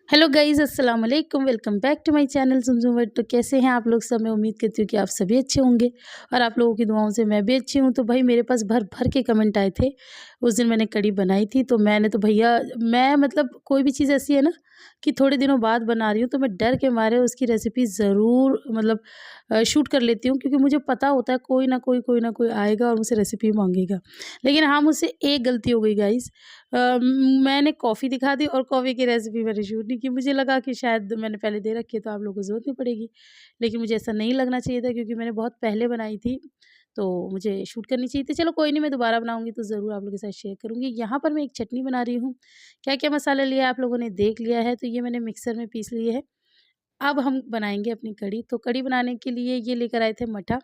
Hello guys अस्सलाम वालेकुम welcome back to my channel Zumzum world. तो कैसे हैं आप लोग सब? मैं उम्मीद करती हूँ कि आप सभी अच्छे होंगे और आप लोगों की दुआओं से मैं भी अच्छी हूँ। तो भाई मेरे पास भर भर के कमेंट आए थे। उस दिन मैंने कढ़ी बनाई थी तो मैंने तो भैया मैं मतलब कोई भी चीज़ ऐसी है ना कि थोड़े दिनों बाद बना रही हूँ तो मैं डर के मारे उसकी रेसिपी ज़रूर मतलब शूट कर लेती हूँ, क्योंकि मुझे पता होता है कोई ना कोई आएगा और मुझसे रेसिपी मांगेगा। लेकिन हाँ, मुझसे एक गलती हो गई गाइज़। मैंने कॉफ़ी दिखा दी और कॉफ़ी की रेसिपी मैंने शूट नहीं की। मुझे लगा कि शायद मैंने पहले दे रखी है तो आप लोगों को ज़रूरत नहीं पड़ेगी। लेकिन मुझे ऐसा नहीं लगना चाहिए था, क्योंकि मैंने बहुत पहले बनाई थी, तो मुझे शूट करनी चाहिए थी। चलो कोई नहीं, मैं दोबारा बनाऊँगी तो ज़रूर आप लोगों के साथ शेयर करूँगी। यहाँ पर मैं एक चटनी बना रही हूँ। क्या-क्या मसाला लिया है आप लोगों ने देख लिया है, तो ये मैंने मिक्सर में पीस लिए है। अब हम बनाएँगे अपनी कढ़ी। तो कढ़ी बनाने के लिए ये लेकर आए थे मठा।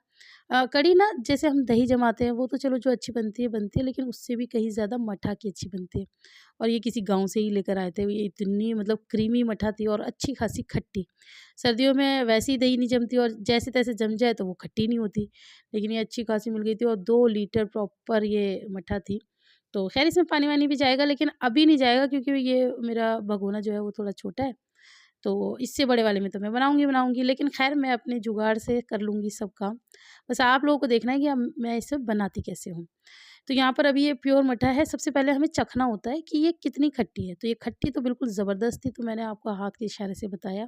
कढ़ी ना जैसे हम दही जमाते हैं वो तो चलो जो अच्छी बनती है, लेकिन उससे भी कहीं ज़्यादा मठा की अच्छी बनती है। और ये किसी गाँव से ही लेकर आए थे। ये इतनी मतलब क्रीमी मठा थी और अच्छी खासी खट्टी। सर्दियों में वैसी दही नहीं जमती और जैसे-तैसे जम जाए तो वो खट्टी नहीं होती। लेकिन ये अच्छी खासी मिल गई थी और 2 लीटर प्रॉपर ये मठा थी। तो ख़ैर इसमें पानी-वानी भी जाएगा, लेकिन अभी नहीं जाएगा, क्योंकि ये मेरा भगोना जो है वो थोड़ा छोटा है। तो इससे बड़े वाले में तो मैं बनाऊँगी, लेकिन ख़ैर मैं अपने जुगाड़ से कर लूँगी सब काम। बस आप लोगों को देखना है कि मैं इसे बनाती कैसे हूँ। तो यहाँ पर अभी ये प्योर मठा है। सबसे पहले हमें चखना होता है कि ये कितनी खट्टी है। तो ये खट्टी तो बिल्कुल ज़बरदस्त थी, तो मैंने आपको हाथ के इशारे से बताया।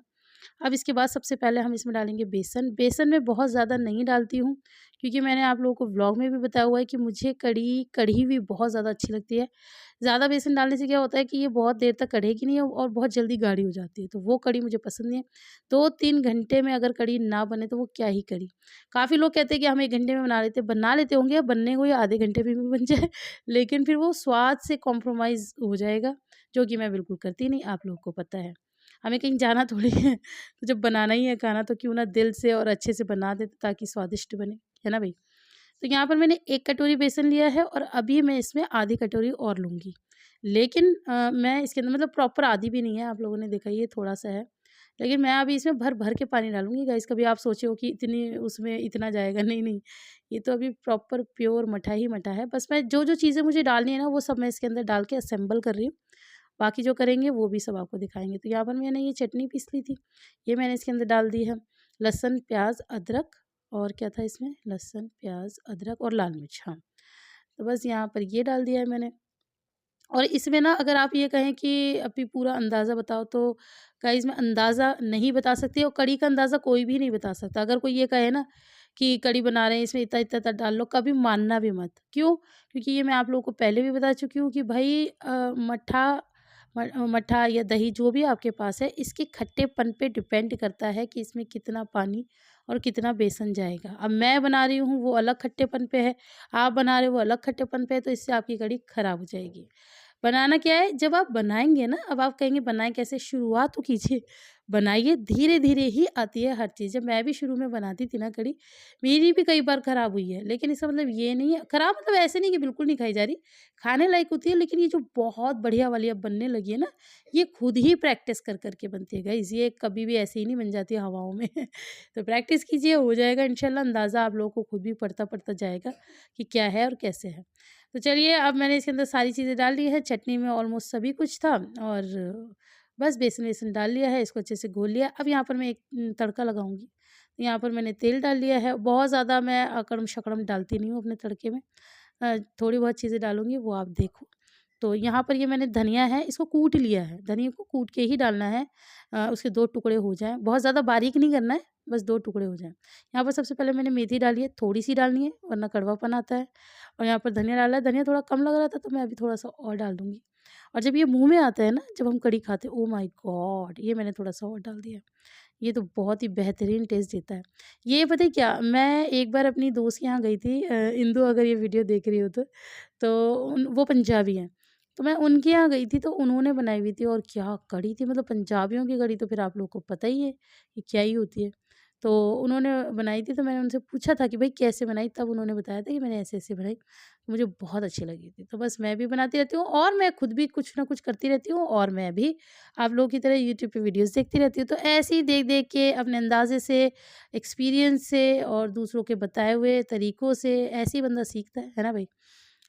अब इसके बाद सबसे पहले हम इसमें डालेंगे बेसन। बेसन मैं बहुत ज़्यादा नहीं डालती हूँ, क्योंकि मैंने आप लोगों को व्लॉग में भी बताया हुआ है कि मुझे कढ़ी कढ़ी हुई बहुत ज़्यादा अच्छी लगती है। ज़्यादा बेसन डालने से क्या होता है कि ये बहुत देर तक कढ़ेगी नहीं और बहुत जल्दी गाढ़ी हो जाती है, तो वो कढ़ी मुझे पसंद नहीं है। 2-3 घंटे में अगर कढ़ी ना बने तो वो क्या ही कढ़ी। काफ़ी लोग कहते हैं कि हम 1 घंटे में बना लेते होंगे, बनने को ये आधे घंटे में भी बन जाए, लेकिन फिर वो स्वाद से कॉम्प्रोमाइज़ हो जाएगा, जो कि मैं बिल्कुल करती नहीं, आप लोगों को पता है। हमें कहीं जाना थोड़ी है, तो जब बनाना ही है खाना तो क्यों ना दिल से और अच्छे से बना दें ताकि स्वादिष्ट बने, है ना भई? तो यहाँ पर मैंने 1 कटोरी बेसन लिया है और अभी मैं इसमें आधी कटोरी और लूँगी। लेकिन मैं इसके अंदर मतलब प्रॉपर आधी भी नहीं है, आप लोगों ने देखा ये थोड़ा-सा है। लेकिन मैं अभी इसमें भर-भर के पानी डालूँगी गाइस, कभी आप सोचे हो कि इतनी उसमें इतना जाएगा, नहीं। ये तो अभी प्रॉपर प्योर मठा ही मठा है। बस मैं जो-जो चीज़ें मुझे डालनी है ना वो सब मैं इसके अंदर डाल के असेंबल कर रही हूँ। बाकी जो करेंगे वो भी सब आपको दिखाएँगे। तो यहाँ पर मैंने ये चटनी पीस ली थी, ये मैंने इसके अंदर डाल दी है। लहसुन, प्याज़, अदरक और क्या था इसमें? लहसुन, प्याज़, अदरक और लाल मिर्च, हाँ। तो बस यहाँ पर ये डाल दिया है मैंने। और इसमें ना अगर आप ये कहें कि अभी पूरा अंदाज़ा बताओ, तो गाइज़ मैं अंदाज़ा नहीं बता सकती और कढ़ी का अंदाज़ा कोई भी नहीं बता सकता। अगर कोई ये कहे ना कि कढ़ी बना रहे हैं इसमें इतना-इतना डाल लो, कभी मानना भी मत। क्यों? क्योंकि ये मैं आप लोगों को पहले भी बता चुकी हूँ कि भई मट्ठा या दही जो भी आपके पास है, इसके खट्टेपन पे डिपेंड करता है कि इसमें कितना पानी और कितना बेसन जाएगा। अब मैं बना रही हूँ वो अलग खट्टेपन पे है, आप बना रहे हो वो अलग खट्टेपन पे है, तो इससे आपकी कढ़ी खराब हो जाएगी। बनाना क्या है, जब आप बनाएँगे ना, अब आप कहेंगे बनाएँ कैसे? शुरुआत तो कीजिए, बनाइए, धीरे-धीरे ही आती है हर चीज़। जब मैं भी शुरू में बनाती थी ना कढ़ी, मेरी भी कई बार खराब हुई है, लेकिन इसका मतलब ये नहीं है खराब मतलब ऐसे नहीं कि बिल्कुल नहीं खाई जा रही, खाने लायक होती है, लेकिन ये जो बहुत बढ़िया वाली अब बनने लगी है ना, ये खुद ही प्रैक्टिस कर के बनती है गाइज़, ये कभी भी ऐसे ही नहीं बन जाती हवाओं में। तो प्रैक्टिस कीजिए, हो जाएगा इंशाल्लाह, अंदाज़ा आप लोगों को खुद भी पड़ता जाएगा कि क्या है और कैसे है। तो चलिए अब मैंने इसके अंदर सारी चीज़ें डाल दी है, चटनी में ऑलमोस्ट सभी कुछ था और बस बेसन-वेसन डाल लिया है, इसको अच्छे से घोल लिया। अब यहाँ पर मैं एक तड़का लगाऊँगी। यहाँ पर मैंने तेल डाल लिया है, बहुत ज़्यादा मैं अकड़म-शकड़म डालती नहीं हूँ अपने तड़के में। थोड़ी बहुत चीज़ें डालूँगी वो आप देखो। तो यहाँ पर ये मैंने धनिया है, इसको कूट लिया है, धनिया को कूट के ही डालना है। उसके 2 टुकड़े हो जाएँ, बहुत ज़्यादा बारीक नहीं करना है, बस 2 टुकड़े हो जाएँ। यहाँ पर सबसे पहले मैंने मेथी डाली है, थोड़ी-सी डालनी है वरना कड़वापन आता है। और यहाँ पर धनिया डाला है, धनिया थोड़ा कम लग रहा था तो मैं अभी थोड़ा-सा और डाल दूँगी। और जब ये मुँह में आता है ना, जब हम कढ़ी खाते हैं, ओह माय गॉड! ये मैंने थोड़ा-सा और डाल दिया। ये तो बहुत ही बेहतरीन टेस्ट देता है। ये पता है क्या, मैं एक बार अपनी दोस्त के यहाँ गई थी, इंदु अगर ये वीडियो देख रही हो तो वो पंजाबी हैं। तो मैं उनके यहाँ गई थी तो उन्होंने बनाई हुई थी और क्या कढ़ी थी, मतलब पंजाबियों की कढ़ी तो फिर आप लोगों को पता ही है कि क्या ही होती है। तो उन्होंने बनाई थी तो मैंने उनसे पूछा था कि भई कैसे बनाई? तब उन्होंने बताया था कि मैंने ऐसे-ऐसे बनाई। मुझे बहुत अच्छी लगी थी। तो बस मैं भी बनाती रहती हूँ और मैं खुद भी कुछ ना कुछ करती रहती हूँ और मैं भी आप लोगों की तरह यूट्यूब पे वीडियोज़ देखती रहती हूँ। तो ऐसे ही देख-देख के अपने अंदाज़े से, एक्सपीरियंस से और दूसरों के बताए हुए तरीकों से ऐसे ही बंदा सीखता है ना भई?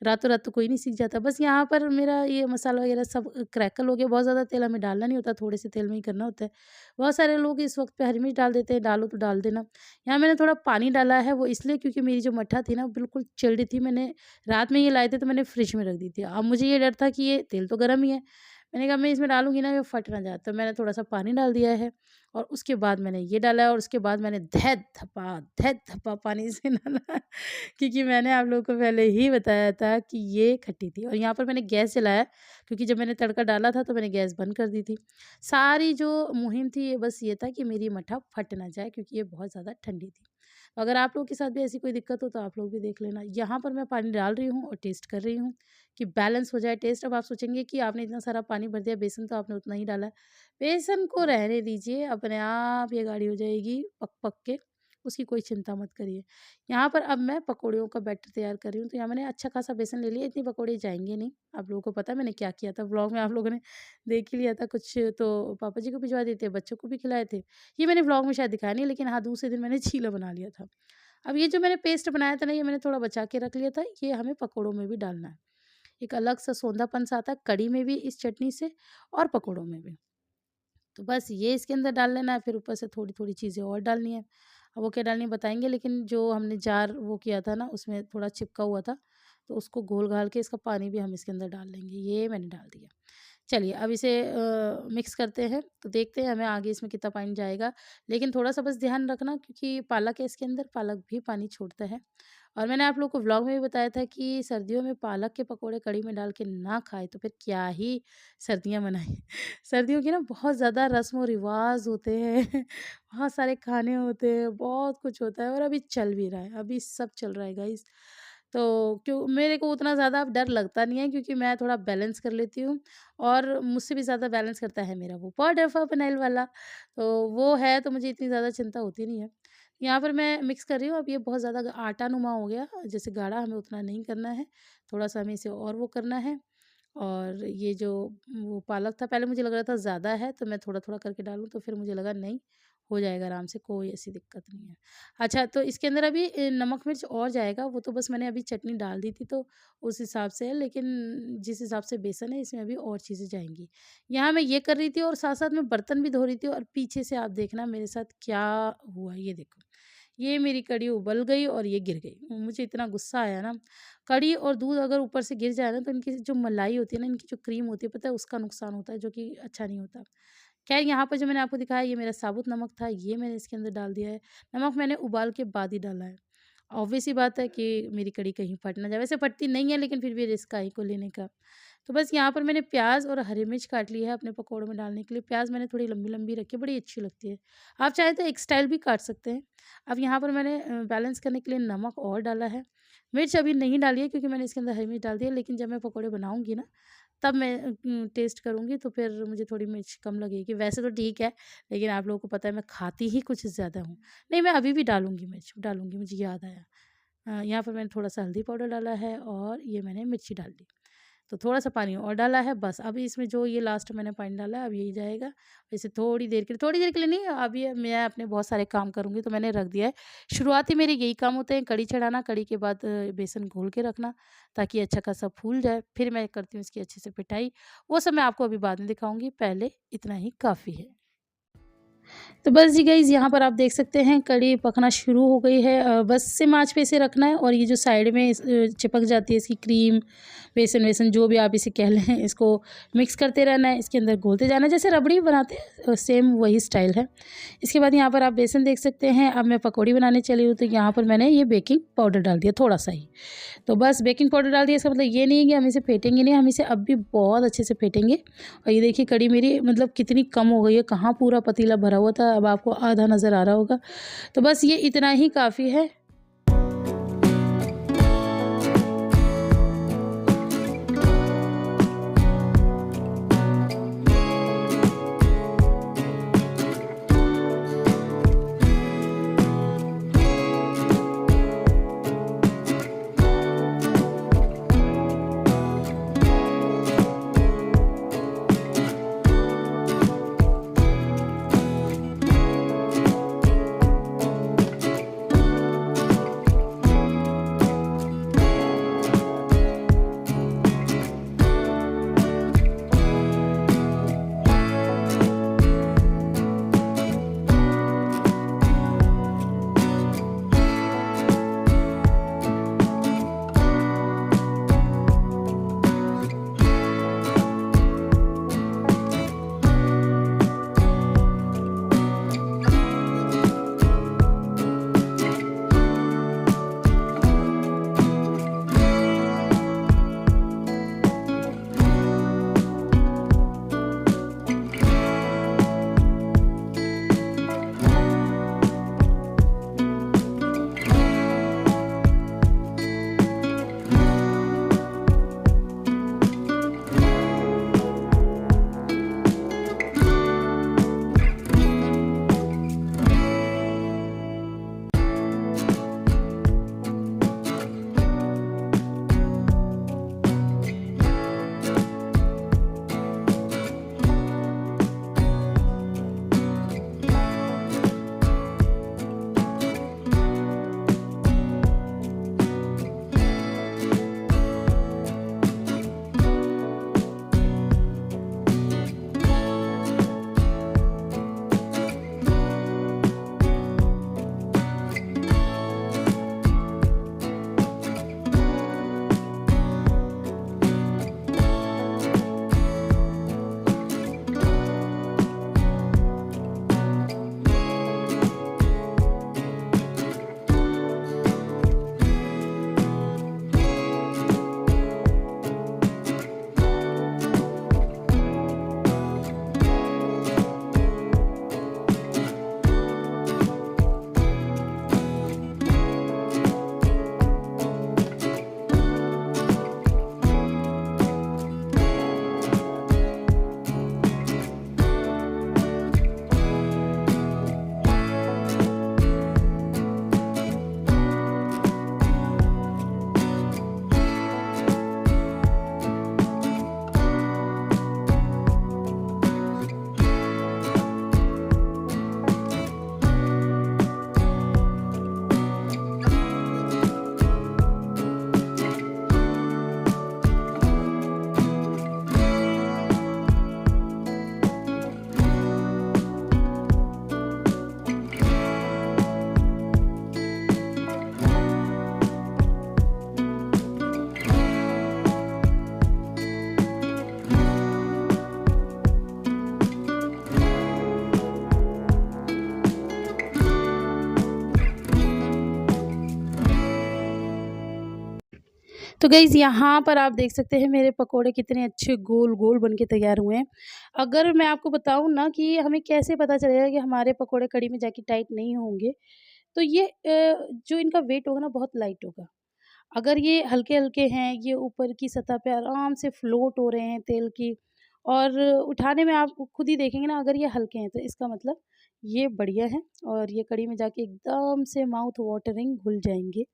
रातों रात तो कोई नहीं सीख जाता। बस यहाँ पर मेरा ये मसाला वगैरह सब क्रैकल हो गया, बहुत ज़्यादा तेल हमें डालना नहीं होता, थोड़े से तेल में ही करना होता है। बहुत सारे लोग इस वक्त पे हरी मिर्च डाल देते हैं, डालो तो डाल देना। यहाँ मैंने थोड़ा पानी डाला है, वो इसलिए क्योंकि मेरी जो मट्ठा थी ना बिल्कुल चिल्ड थी। मैंने रात में ये लाए थे तो मैंने फ्रिज में रख दी थी। अब मुझे ये डर था कि ये तेल तो गर्म ही है, मैंने कहा मैं इसमें डालूँगी ना ये फट ना जाए, तो मैंने थोड़ा-सा पानी डाल दिया है और उसके बाद मैंने ये डाला है और उसके बाद मैंने धैत धपा पानी से डाला क्योंकि मैंने आप लोगों को पहले ही बताया था कि ये खट्टी थी। और यहाँ पर मैंने गैस जलाया क्योंकि जब मैंने तड़का डाला था तो मैंने गैस बंद कर दी थी। सारी जो मुहिम थी ये बस ये था कि मेरी मट्ठा फट ना जाए क्योंकि ये बहुत ज़्यादा ठंडी थी। तो अगर आप लोगों के साथ भी ऐसी कोई दिक्कत हो तो आप लोग भी देख लेना। यहाँ पर मैं पानी डाल रही हूँ और टेस्ट कर रही हूँ कि बैलेंस हो जाए टेस्ट। अब आप सोचेंगे कि आपने इतना सारा पानी भर दिया, बेसन तो आपने उतना ही डाला है। बेसन को रहने दीजिए, अपने आप ये गाढ़ी हो जाएगी पक-पक के, उसकी कोई चिंता मत करिए। यहाँ पर अब मैं पकौड़ियों का बैटर तैयार कर रही हूँ, तो यहाँ मैंने अच्छा खासा बेसन ले लिया, इतनी पकौड़े जाएँगे नहीं। आप लोगों को पता है मैंने क्या किया था, व्लॉग में आप लोगों ने देख ही लिया था। कुछ तो पापा जी को भिजवा दिए थे, बच्चों को भी खिलाए थे। ये मैंने व्लॉग में शायद दिखाया नहीं, लेकिन हाँ, दूसरे दिन मैंने चीला बना लिया था। अब ये जो मैंने पेस्ट बनाया था ना, ये मैंने थोड़ा बचा के रख लिया था, ये हमें पकौड़ों में भी डालना है। एक अलग सा सोंधापन सा आता है कढ़ी में भी इस चटनी से और पकौड़ों में भी। तो बस ये इसके अंदर डाल लेना है, फिर ऊपर से थोड़ी-थोड़ी चीज़ें और डालनी है। अब वो क्या डालनी है बताएँगे, लेकिन जो हमने जार वो किया था ना उसमें थोड़ा चिपका हुआ था, तो उसको घोल-घाल के इसका पानी भी हम इसके अंदर डाल लेंगे। ये मैंने डाल दिया। चलिए अब इसे मिक्स करते हैं, तो देखते हैं हमें आगे इसमें कितना पानी जाएगा। लेकिन थोड़ा-सा बस ध्यान रखना क्योंकि पालक है इसके अंदर, पालक भी पानी छोड़ता है। और मैंने आप लोग को व्लॉग में भी बताया था कि सर्दियों में पालक के पकौड़े कढ़ी में डाल के ना खाएँ तो फिर क्या ही सर्दियाँ मनाएँ। सर्दियों की ना बहुत ज़्यादा रस्म और रिवाज़ होते हैं, बहुत सारे खाने होते हैं, बहुत कुछ होता है और अभी चल भी रहा है, अभी सब चल रहा है गाइज़। तो क्यों मेरे को उतना ज़्यादा अब डर लगता नहीं है क्योंकि मैं थोड़ा बैलेंस कर लेती हूँ और मुझसे भी ज़्यादा बैलेंस करता है मेरा वो पॉडर फिनाइल वाला, तो वो है तो मुझे इतनी ज़्यादा चिंता होती नहीं है। यहाँ पर मैं मिक्स कर रही हूँ, अब ये बहुत ज़्यादा आटा नुमा हो गया, जैसे गाढ़ा हमें उतना नहीं करना है, थोड़ा-सा हमें इसे और वो करना है। और ये जो वो पालक था पहले मुझे लग रहा था ज़्यादा है तो मैं थोड़ा-थोड़ा करके डालूँ, तो फिर मुझे लगा नहीं, हो जाएगा आराम से, कोई ऐसी दिक्कत नहीं है। अच्छा तो इसके अंदर अभी नमक मिर्च और जाएगा, वो तो बस मैंने अभी चटनी डाल दी थी तो उस हिसाब से है, लेकिन जिस हिसाब से बेसन है इसमें अभी और चीज़ें जाएँगी। यहाँ मैं ये कर रही थी और साथ-साथ मैं बर्तन भी धो रही थी और पीछे से आप देखना मेरे साथ क्या हुआ, ये देखो। ये मेरी कढ़ी उबल गई और ये गिर गई। मुझे इतना गुस्सा आया ना, कढ़ी और दूध अगर ऊपर से गिर जाए ना तो इनकी जो मलाई होती है ना, इनकी जो क्रीम होती है पता है उसका नुकसान होता है जो कि अच्छा नहीं होता। ख़ैर यहाँ पर जो मैंने आपको दिखाया ये मेरा साबुत नमक था, ये मैंने इसके अंदर डाल दिया है। नमक मैंने उबाल के बाद ही डाला है। ऑब्वियस सी बात है कि मेरी कढ़ी कहीं फट ना जाए, वैसे फटती नहीं है लेकिन फिर भी रिस्क काहे को लेने का। तो बस यहाँ पर मैंने प्याज़ और हरी मिर्च काट ली है अपने पकौड़ों में डालने के लिए। प्याज़ मैंने थोड़ी लंबी-लंबी रखी है, बड़ी अच्छी लगती है। आप चाहें तो एक स्टाइल भी काट सकते हैं। अब यहाँ पर मैंने बैलेंस करने के लिए नमक और डाला है। मिर्च अभी नहीं डाली है क्योंकि मैंने इसके अंदर हरी मिर्च डाल दी है, लेकिन जब मैं पकौड़े बनाऊँगी ना तब मैं टेस्ट करूँगी तो फिर मुझे थोड़ी मिर्च कम लगेगी। वैसे तो ठीक है, लेकिन आप लोगों को पता है मैं खाती ही कुछ ज़्यादा हूँ। नहीं, मैं अभी भी डालूँगी मिर्च, डालूँगी, मुझे याद आया। यहाँ पर मैंने थोड़ा-सा हल्दी पाउडर डाला है और ये मैंने मिर्ची डाल दी। तो थोड़ा-सा पानी और डाला है बस। अभी इसमें जो ये लास्ट मैंने पानी डाला है अब यही जाएगा। इसे थोड़ी देर के लिए नहीं, अब ये मैं अपने बहुत सारे काम करूँगी तो मैंने रख दिया है। शुरुआती मेरे यही काम होते हैं, कढ़ी चढ़ाना, कढ़ी के बाद बेसन घोल के रखना ताकि अच्छा खासा फूल जाए। फिर मैं करती हूँ इसकी अच्छे से पिटाई। वो सब मैं आपको अभी बाद में दिखाऊँगी, पहले इतना ही काफ़ी है। तो बस जी गाइज़ यहाँ पर आप देख सकते हैं कढ़ी पकना शुरू हो गई है। बस सिम आँच पे इसे रखना है और ये जो साइड में चिपक जाती है इसकी क्रीम, बेसन वेसन जो भी आप इसे कह लें, इसको मिक्स करते रहना है, इसके अंदर घोलते जाना है जैसे रबड़ी बनाते हैं सेम वही स्टाइल है। इसके बाद यहाँ पर आप बेसन देख सकते हैं। अब मैं पकौड़ी बनाने चली हूँ तो यहाँ पर मैंने ये बेकिंग पाउडर डाल दिया थोड़ा-सा ही। तो बस बेकिंग पाउडर डाल दिया, इसका मतलब ये नहीं है कि हम इसे फेंटेंगे नहीं, हम इसे अब भी बहुत अच्छे से फेंटेंगे। और ये देखिए कढ़ी मेरी मतलब कितनी कम हो गई है, कहाँ पूरा पतीला भरा हुआ था, अब आपको आधा नज़र आ रहा होगा। तो बस ये इतना ही काफ़ी है। तो गाइज़ यहाँ पर आप देख सकते हैं मेरे पकोड़े कितने अच्छे गोल-गोल बन के तैयार हुए हैं। अगर मैं आपको बताऊँ ना कि हमें कैसे पता चलेगा कि हमारे पकोड़े कढ़ी में जाके टाइट नहीं होंगे, तो ये जो इनका वेट होगा ना बहुत लाइट होगा। अगर ये हल्के-हल्के हैं, ये ऊपर की सतह पे आराम से फ्लोट हो रहे हैं तेल की और उठाने में आप खुद ही देखेंगे ना अगर ये हल्के हैं, तो इसका मतलब ये बढ़िया है और ये कढ़ी में जाके एकदम से माउथ वाटरिंग घुल जाएँगे।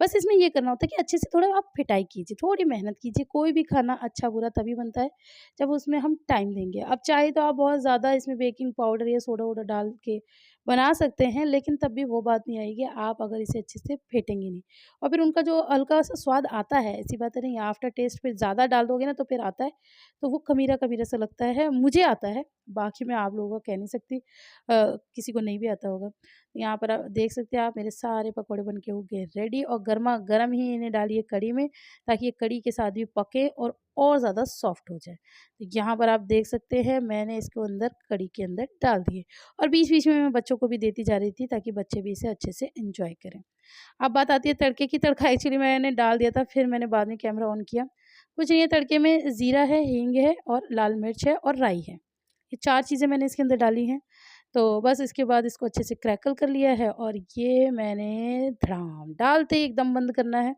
बस इसमें ये करना होता है कि अच्छे से थोड़ा आप पिटाई कीजिए, थोड़ी मेहनत कीजिए। कोई भी खाना अच्छा-बुरा तभी बनता है जब उसमें हम टाइम देंगे। अब चाहे तो आप बहुत ज़्यादा इसमें बेकिंग पाउडर या सोडा-वोडा डाल के बना सकते हैं, लेकिन तब भी वो बात नहीं आएगी आप अगर इसे अच्छे से फेंटेंगे नहीं। और फिर उनका जो हल्का-सा स्वाद आता है, ऐसी बात नहीं है, आफ्टर टेस्ट फिर ज़्यादा डाल दोगे ना तो फिर आता है, तो वो खमीरा-खमीरा सा लगता है। मुझे आता है, बाकी मैं आप लोगों का कह नहीं सकती किसी को नहीं भी आता होगा। यहाँ पर आप देख सकते हैं आप मेरे सारे पकौड़े बन के हो गए रेडी और गरमा-गरम ही इन्हें डालिए कढ़ी में ताकि ये कढ़ी के साथ भी पके और ज़्यादा सॉफ्ट हो जाए। तो यहाँ पर आप देख सकते हैं मैंने इसको अंदर कढ़ी के अंदर डाल दिए और बीच-बीच में मैं बच्चों को भी देती जा रही थी ताकि बच्चे भी इसे अच्छे से एन्जॉय करें। अब बात आती है तड़के की, तड़का एक्चुअली मैंने डाल दिया था फिर मैंने बाद में कैमरा ऑन किया। कुछ नहीं है तड़के में ज़ीरा है, हींग है और लाल मिर्च है और राई है। ये 4 चीज़ें मैंने इसके अंदर डाली हैं। तो बस इसके बाद इसको अच्छे से क्रैकल कर लिया है और ये मैंने धड़ाम डालते ही एकदम बंद करना है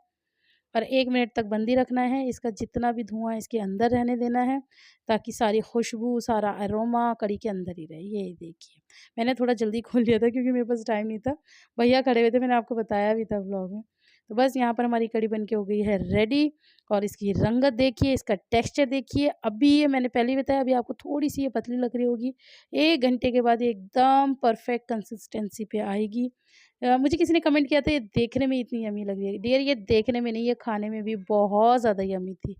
और 1 मिनट तक बंद ही रखना है। इसका जितना भी धुआँ इसके अंदर रहने देना है ताकि सारी खुशबू, सारा अरोमा कढ़ी के अंदर ही रहे। ये देखिए, मैंने थोड़ा जल्दी खोल लिया था क्योंकि मेरे पास टाइम नहीं था। भैया खड़े हुए थे, मैंने आपको बताया भी था व्लॉग में। तो बस यहाँ पर हमारी कढ़ी बन के हो गई है रेडी और इसकी रंगत देखिए, इसका टेक्सचर देखिए। अभी ये मैंने पहले ही बताया, अभी आपको थोड़ी-सी ये पतली लग रही होगी। 1 घंटे के बाद ये एकदम परफेक्ट कंसिस्टेंसी पे आएगी। मुझे किसी ने कमेंट किया था ये देखने में इतनी यम्मी लग रही है। डियर ये देखने में नहीं, ये खाने में भी बहुत ज़्यादा यम्मी थी।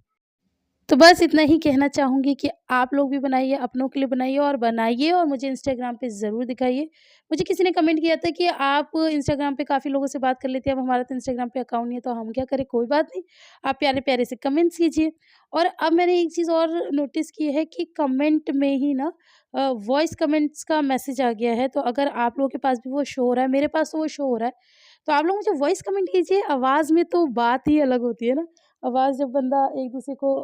तो बस इतना ही कहना चाहूँगी कि आप लोग भी बनाइए, अपनों के लिए बनाइए और मुझे इंस्टाग्राम पे ज़रूर दिखाइए। मुझे किसी ने कमेंट किया था कि आप इंस्टाग्राम पे काफ़ी लोगों से बात कर लेती हैं, अब हमारा तो इंस्टाग्राम पे अकाउंट नहीं है, तो हम क्या करें? कोई बात नहीं, आप प्यारे-प्यारे से कमेंट्स कीजिए। और अब मैंने एक चीज़ और नोटिस की है कि कमेंट में ही ना वॉइस कमेंट्स का मैसेज आ गया है, तो अगर आप लोगों के पास भी वो शो हो रहा है, मेरे पास तो वो शो हो रहा है, तो आप लोग मुझे वॉइस कमेंट कीजिए। आवाज़ में तो बात ही अलग होती है ना। आवाज़ जब बंदा एक-दूसरे को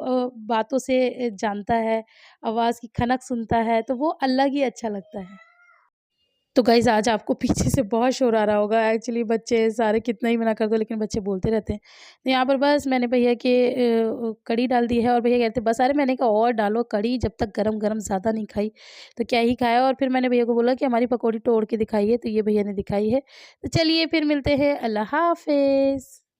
बातों से जानता है, आवाज़ की खनक सुनता है, तो वो अलग ही अच्छा लगता है। तो गाइज़ आज आपको पीछे से बहुत शोर आ रहा होगा, एक्चुअली बच्चे सारे कितना ही मना कर दो लेकिन बच्चे बोलते रहते हैं। तो यहाँ पर बस मैंने भैया के कढ़ी डाल दी है और भैया कहते हैं बस, अरे मैंने कहा और डालो कढ़ी, जब तक गरम-गरम ज़्यादा नहीं खाई तो क्या ही खाया। और फिर मैंने भैया को बोला कि हमारी पकौड़ी तोड़ के दिखाइए, तो ये भैया ने दिखाई है। तो चलिए फिर मिलते हैं, अल्लाह हाफ़िज़।